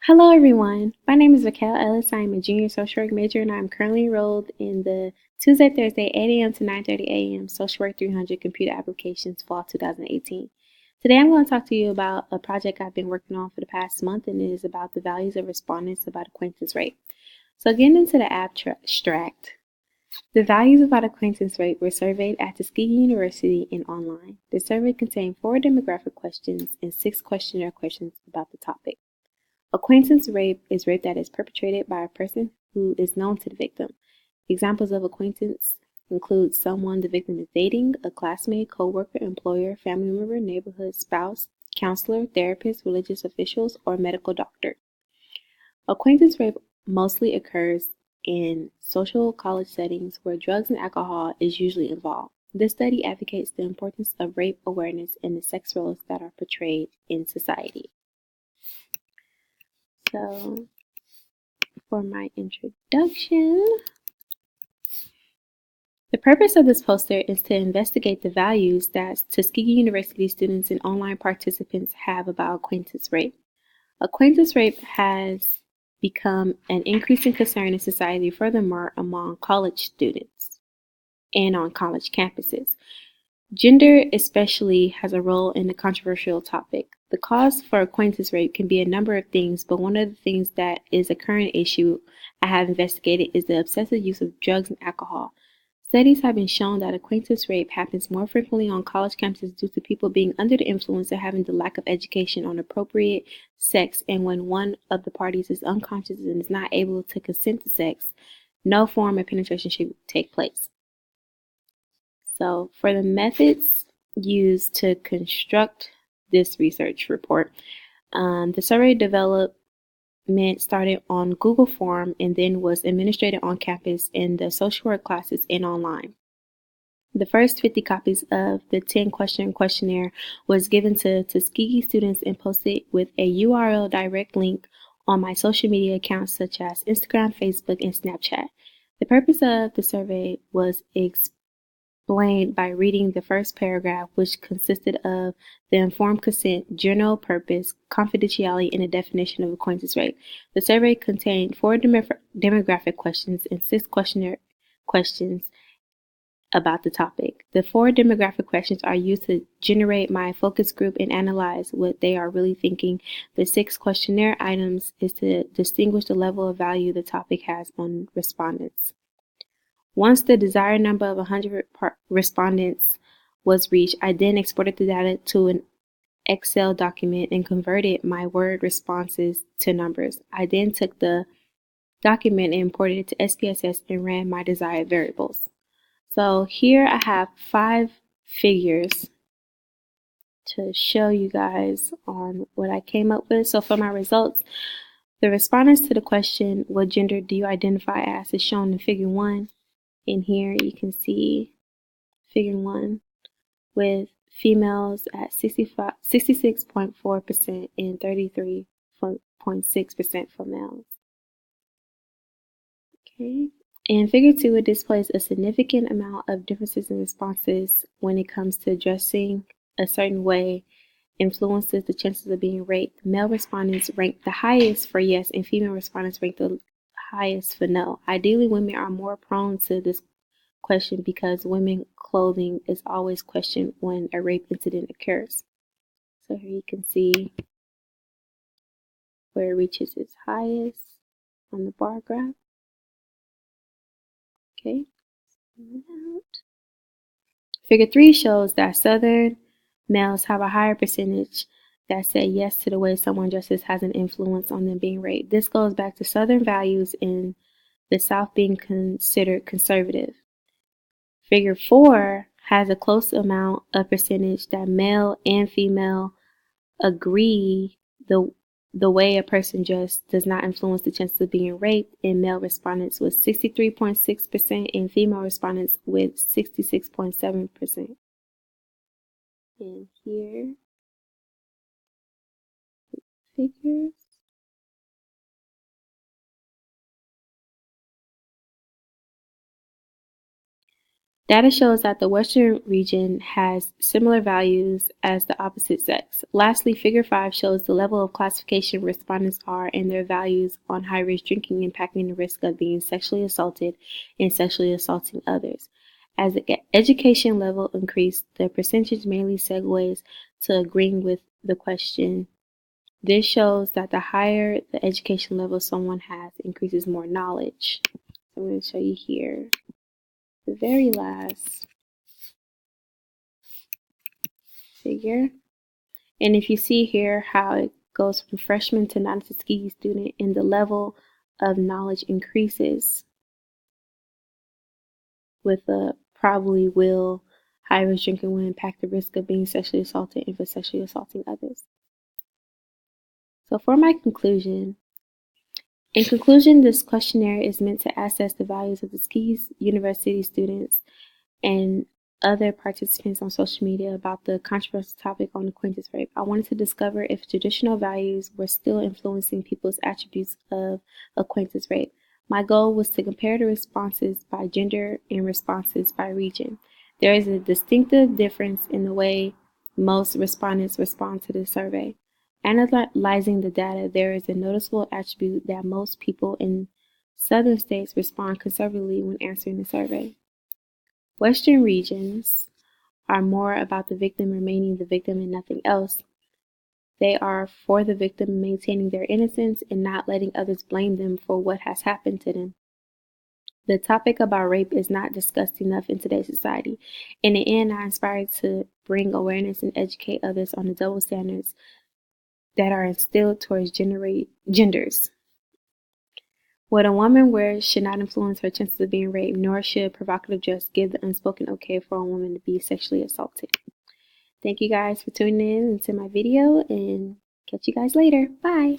Hello, everyone. My name is Raquel Ellis. I am a junior social work major, and I am currently enrolled in the Tuesday, Thursday, 8 a.m. to 9:30 a.m. Social Work 300 Computer Applications Fall 2018. Today, I'm going to talk to you about a project I've been working on for the past month, and it is about the values of respondents about acquaintance rate. So, getting into the abstract, the values about acquaintance rate were surveyed at Tuskegee University and online. The survey contained 4 demographic questions and 6 questionnaire questions about the topic. Acquaintance rape is rape that is perpetrated by a person who is known to the victim. Examples of acquaintance include someone the victim is dating, a classmate, coworker, employer, family member, neighborhood spouse, counselor, therapist, religious officials, or medical doctor. Acquaintance rape mostly occurs in social college settings where drugs and alcohol is usually involved. This study advocates the importance of rape awareness and the sex roles that are portrayed in society. So, for my introduction, the purpose of this poster is to investigate the values that Tuskegee University students and online participants have about acquaintance rape. Acquaintance rape has become an increasing concern in society, furthermore, among college students and on college campuses. Gender especially has a role in the controversial topic. The cause for acquaintance rape can be a number of things, but one of the things that is a current issue I have investigated is the obsessive use of drugs and alcohol. Studies have been shown that acquaintance rape happens more frequently on college campuses due to people being under the influence or having the lack of education on appropriate sex, and when one of the parties is unconscious and is not able to consent to sex, no form of penetration should take place. So, for the methods used to construct this research report, the survey development started on Google Form and then was administered on campus in the social work classes and online. The first 50 copies of the 10-question questionnaire was given to Tuskegee students and posted with a URL direct link on my social media accounts such as Instagram, Facebook, and Snapchat. The purpose of the survey was explained by reading the first paragraph, which consisted of the informed consent, general purpose, confidentiality, and a definition of acquaintance rate. The survey contained 4 demographic questions and 6 questionnaire questions about the topic. The 4 demographic questions are used to generate my focus group and analyze what they are really thinking. The 6 questionnaire items is to distinguish the level of value the topic has on respondents. Once the desired number of 100 respondents was reached, I then exported the data to an Excel document and converted my word responses to numbers. I then took the document and imported it to SPSS and ran my desired variables. So here I have 5 figures to show you guys on what I came up with. So for my results, the respondents to the question, what gender do you identify as, is shown in figure 1. In here you can see figure 1 with females at 66.4% and 33.6% for males. Okay. In figure 2, it displays a significant amount of differences in responses when it comes to dressing a certain way influences the chances of being raped. Male respondents rank the highest for yes, and female respondents rank the highest for no. Ideally, women are more prone to this question because women clothing is always questioned when a rape incident occurs. So here you can see where it reaches its highest on the bar graph. Okay. Figure 3 shows that Southern males have a higher percentage that say yes to the way someone dresses has an influence on them being raped. This goes back to Southern values in the South being considered conservative. Figure 4 has a close amount of percentage that male and female agree the way a person dressed does not influence the chances of being raped, in male respondents with 63.6% and female respondents with 66.7%. And here, figures. Data shows that the Western region has similar values as the opposite sex. Lastly, Figure 5 shows the level of classification respondents are and their values on high-risk drinking impacting the risk of being sexually assaulted and sexually assaulting others. As the education level increased, the percentage mainly segues to agreeing with the question. This shows that the higher the education level someone has increases more knowledge. So I'm going to show you here the very last figure. And if you see here how it goes from freshman to non-Tuskegee student and the level of knowledge increases with a probably will high risk drinking will impact the risk of being sexually assaulted and for sexually assaulting others. So for my conclusion, in conclusion, this questionnaire is meant to assess the values of Tuskegee University students and other participants on social media about the controversial topic on acquaintance rape. I wanted to discover if traditional values were still influencing people's attributes of acquaintance rape. My goal was to compare the responses by gender and responses by region. There is a distinctive difference in the way most respondents respond to the survey. Analyzing the data, there is a noticeable attribute that most people in southern states respond conservatively when answering the survey. Western regions are more about the victim remaining the victim and nothing else. They are for the victim maintaining their innocence and not letting others blame them for what has happened to them. The topic about rape is not discussed enough in today's society. In the end, I aspire to bring awareness and educate others on the double standards that are instilled towards genders. What a woman wears should not influence her chances of being raped, nor should provocative dress give the unspoken okay for a woman to be sexually assaulted. Thank you guys for tuning in to my video, and catch you guys later. Bye.